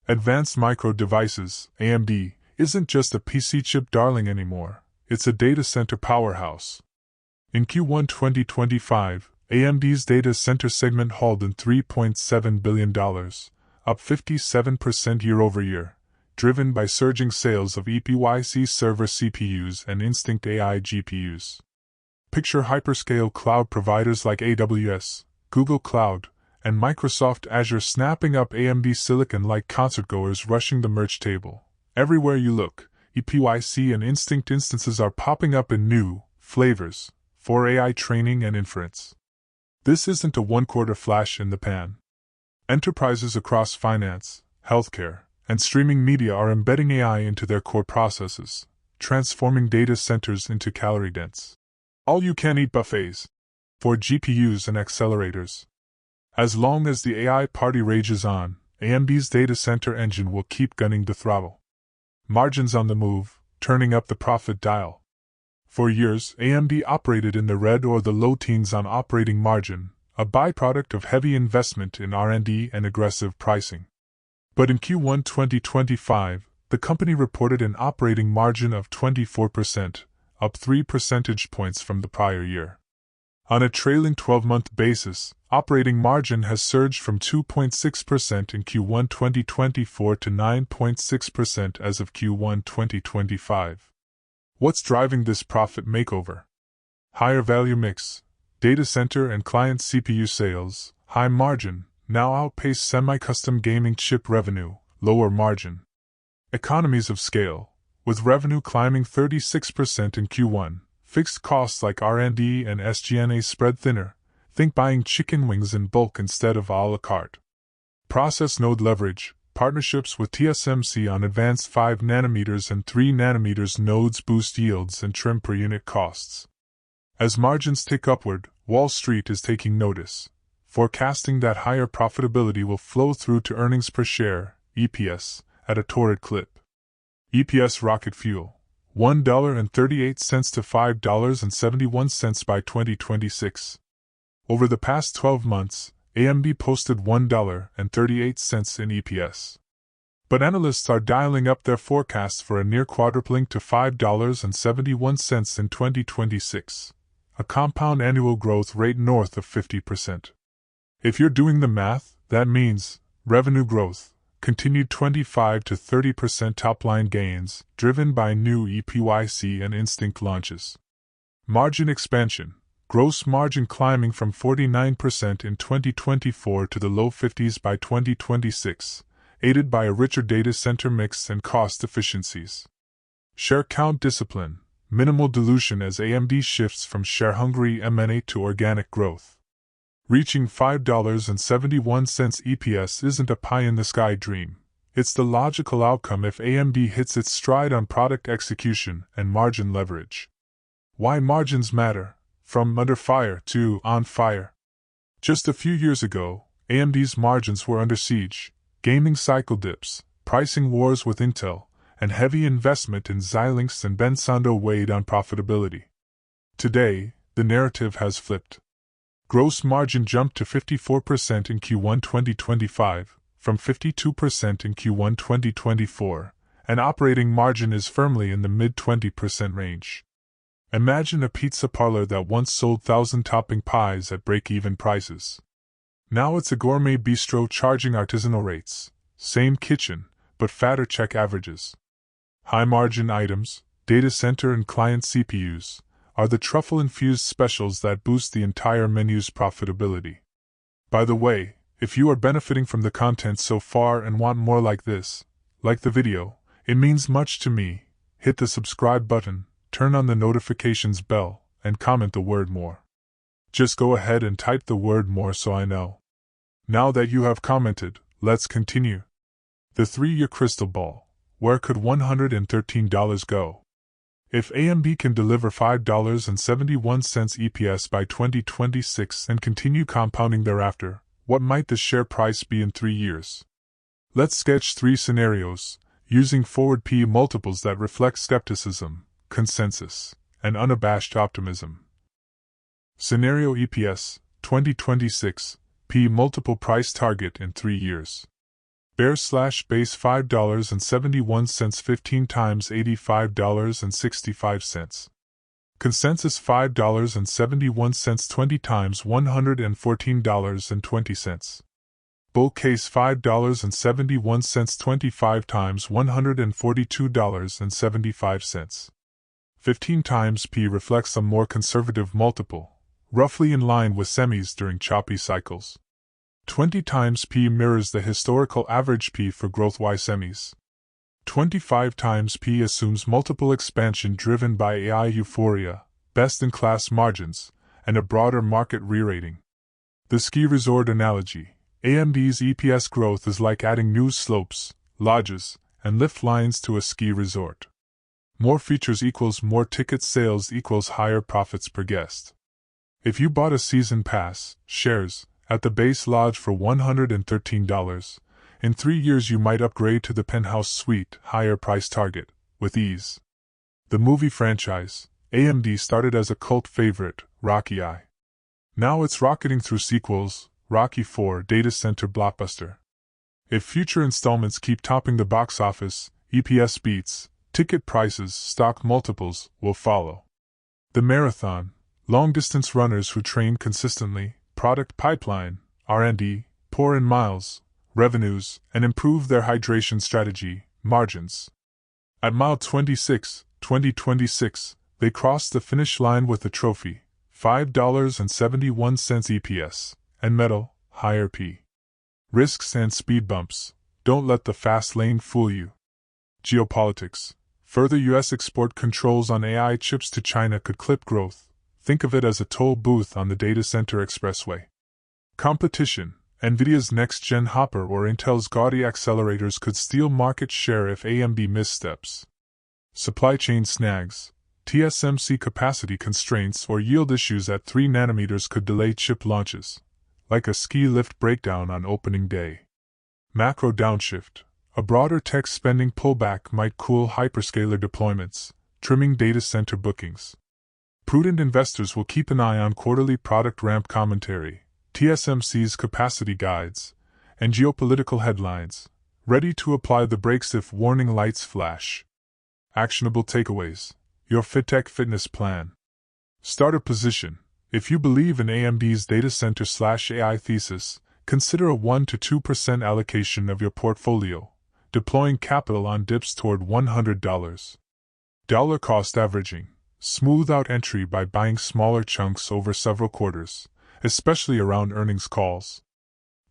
Advanced Micro Devices, AMD, isn't just a PC chip darling anymore, it's a data center powerhouse. In Q1 2025, AMD's data center segment hauled in $3.7 billion, up 57% year-over-year, driven by surging sales of EPYC server CPUs and Instinct AI GPUs. Picture hyperscale cloud providers like AWS, Google Cloud, and Microsoft Azure snapping up AMD silicon like concertgoers rushing the merch table. Everywhere you look, EPYC and Instinct instances are popping up in new flavors for AI training and inference. This isn't a one-quarter flash in the pan. Enterprises across finance, healthcare, and streaming media are embedding AI into their core processes, transforming data centers into calorie-dense, all-you-can-eat buffets for GPUs and accelerators. As long as the AI party rages on, AMD's data center engine will keep gunning the throttle. Margins on the move, turning up the profit dial. For years, AMD operated in the red or the low teens on operating margin, a byproduct of heavy investment in R&D and aggressive pricing. But in Q1 2025, the company reported an operating margin of 24%, up 3 percentage points from the prior year. On a trailing 12-month basis, operating margin has surged from 2.6% in Q1 2024 to 9.6% as of Q1 2025. What's driving this profit makeover? Higher value mix. Data center and client CPU sales, high margin, now outpace semi-custom gaming chip revenue, lower margin. Economies of scale, with revenue climbing 36% in Q1, fixed costs like R&D and SG&A spread thinner, think buying chicken wings in bulk instead of a la carte. Process node leverage, partnerships with TSMC on advanced 5nm and 3nm nodes boost yields and trim per unit costs. As margins tick upward, Wall Street is taking notice, forecasting that higher profitability will flow through to earnings per share, EPS, at a torrid clip. EPS rocket fuel, $1.38 to $5.71 by 2026. Over the past 12 months, AMD posted $1.38 in EPS. But analysts are dialing up their forecasts for a near quadrupling to $5.71 in 2026, a compound annual growth rate north of 50%. If you're doing the math, that means revenue growth, continued 25 to 30% top-line gains, driven by new EPYC and Instinct launches. Margin expansion, gross margin climbing from 49% in 2024 to the low 50s by 2026, aided by a richer data center mix and cost efficiencies. Share count discipline, minimal dilution as AMD shifts from share-hungry M&A to organic growth. Reaching $5.71 EPS isn't a pie-in-the-sky dream. It's the logical outcome if AMD hits its stride on product execution and margin leverage. Why margins matter? From under fire to on fire. Just a few years ago, AMD's margins were under siege. Gaming cycle dips, pricing wars with Intel, and heavy investment in Xilinx and Pensando weighed on profitability. Today, the narrative has flipped. Gross margin jumped to 54% in Q1 2025, from 52% in Q1 2024, and operating margin is firmly in the mid-20% range. Imagine a pizza parlor that once sold 1,000-topping pies at break-even prices. Now it's a gourmet bistro charging artisanal rates, same kitchen, but fatter check averages. High-margin items, data center and client CPUs, are the truffle-infused specials that boost the entire menu's profitability. By the way, if you are benefiting from the content so far and want more like this, like the video, it means much to me. Hit the subscribe button, turn on the notifications bell, and comment the word more. Just go ahead and type the word more so I know. Now that you have commented, let's continue. The 3-year crystal ball. Where could $113 go? If AMD can deliver $5.71 EPS by 2026 and continue compounding thereafter, what might the share price be in 3 years? Let's sketch 3 scenarios, using forward PE multiples that reflect skepticism, consensus, and unabashed optimism. Scenario EPS, 2026, PE multiple price target in 3 years. Bear/base $5.71 15 times $85.65. Consensus $5.71 20 times $114.20. Bull case $5.71 25 times $142.75. 15 times P reflects a more conservative multiple, roughly in line with semis during choppy cycles. 20 times P mirrors the historical average P for growth-Y semis. 25 times P assumes multiple expansion driven by AI euphoria, best-in-class margins, and a broader market re-rating. The ski resort analogy. AMD's EPS growth is like adding new slopes, lodges, and lift lines to a ski resort. More features equals more ticket sales equals higher profits per guest. If you bought a season pass, shares, at the base lodge for $113, in 3 years you might upgrade to the penthouse suite, higher price target, with ease. The movie franchise, AMD started as a cult favorite, Rocky I. Now it's rocketing through sequels, Rocky IV data center blockbuster. If future installments keep topping the box office, EPS beats, ticket prices, stock multiples will follow. The marathon, long-distance runners who train consistently, product pipeline, R&D, pour in miles, revenues, and improve their hydration strategy, margins. At mile 26, 2026, they crossed the finish line with a trophy, $5.71 EPS. And metal, higher P. Risks and speed bumps. Don't let the fast lane fool you. Geopolitics. Further U.S. export controls on AI chips to China could clip growth. Think of it as a toll booth on the data center expressway. Competition. NVIDIA's next-gen Hopper or Intel's gaudy accelerators could steal market share if AMD missteps. Supply chain snags. TSMC capacity constraints or yield issues at 3 nanometers could delay chip launches. Like a ski lift breakdown on opening day. Macro downshift. A broader tech spending pullback might cool hyperscaler deployments, trimming data center bookings. Prudent investors will keep an eye on quarterly product ramp commentary, TSMC's capacity guides, and geopolitical headlines, ready to apply the brakes if warning lights flash. Actionable takeaways. Your FitTech fitness plan. Starter position. If you believe in AMD's data center/AI thesis, consider a 1 to 2% allocation of your portfolio, deploying capital on dips toward $100. Dollar cost averaging. Smooth out entry by buying smaller chunks over several quarters, especially around earnings calls.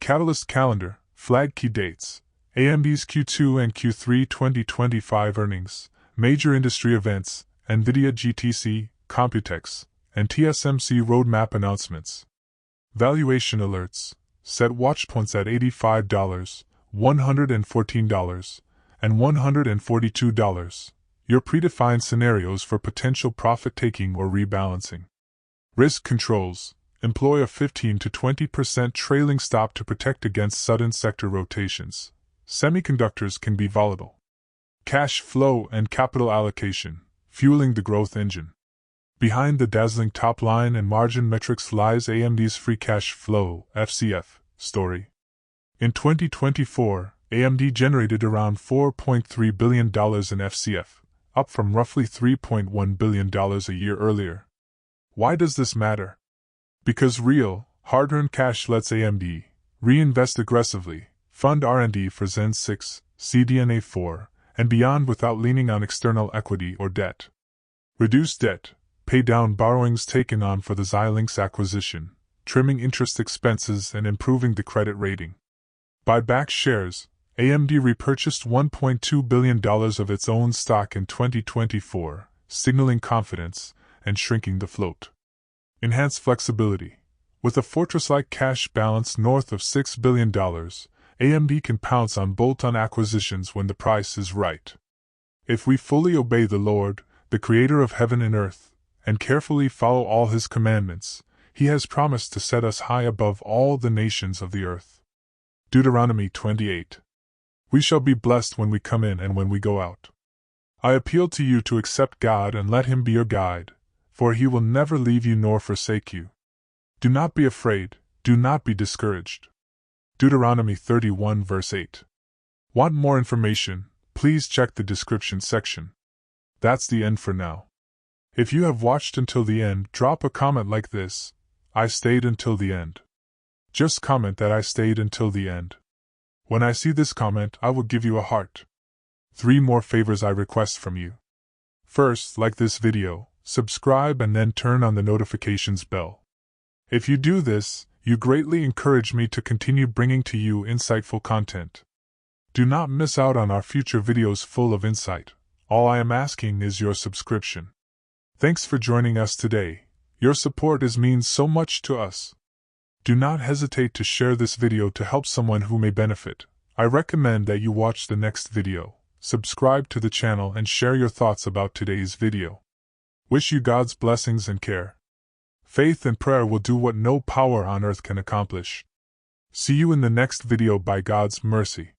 Catalyst calendar. Flag key dates. AMD's Q2 and Q3 2025 earnings, major industry events, NVIDIA GTC, Computex, and TSMC roadmap announcements. Valuation alerts. Set watch points at $85, $114, and $142. Your predefined scenarios for potential profit-taking or rebalancing. Risk controls. Employ a 15 to 20% trailing stop to protect against sudden sector rotations. Semiconductors can be volatile. Cash flow and capital allocation, fueling the growth engine. Behind the dazzling top line and margin metrics lies AMD's free cash flow (FCF) story. In 2024, AMD generated around $4.3 billion in FCF, up from roughly $3.1 billion a year earlier. Why does this matter? Because real, hard-earned cash lets AMD reinvest aggressively, fund R&D for Zen 6, CDNA 4, and beyond without leaning on external equity or debt. Reduce debt. Pay down borrowings taken on for the Xilinx acquisition, trimming interest expenses and improving the credit rating. Buy back shares. AMD repurchased $1.2 billion of its own stock in 2024, signaling confidence and shrinking the float. Enhance flexibility. With a fortress-like cash balance north of $6 billion, AMD can pounce on bolt-on acquisitions when the price is right. If we fully obey the Lord, the Creator of heaven and earth, and carefully follow all His commandments, He has promised to set us high above all the nations of the earth. Deuteronomy 28. We shall be blessed when we come in and when we go out. I appeal to you to accept God and let Him be your guide, for He will never leave you nor forsake you. Do not be afraid, do not be discouraged. Deuteronomy 31 verse 8. Want more information? Please check the description section. That's the end for now. If you have watched until the end, drop a comment like this: I stayed until the end. Just comment that I stayed until the end. When I see this comment, I will give you a heart. 3 more favors I request from you. First, like this video, subscribe, and then turn on the notifications bell. If you do this, you greatly encourage me to continue bringing to you insightful content. Do not miss out on our future videos full of insight. All I am asking is your subscription. Thanks for joining us today. Your support means so much to us. Do not hesitate to share this video to help someone who may benefit. I recommend that you watch the next video, subscribe to the channel, and share your thoughts about today's video. Wish you God's blessings and care. Faith and prayer will do what no power on earth can accomplish. See you in the next video by God's mercy.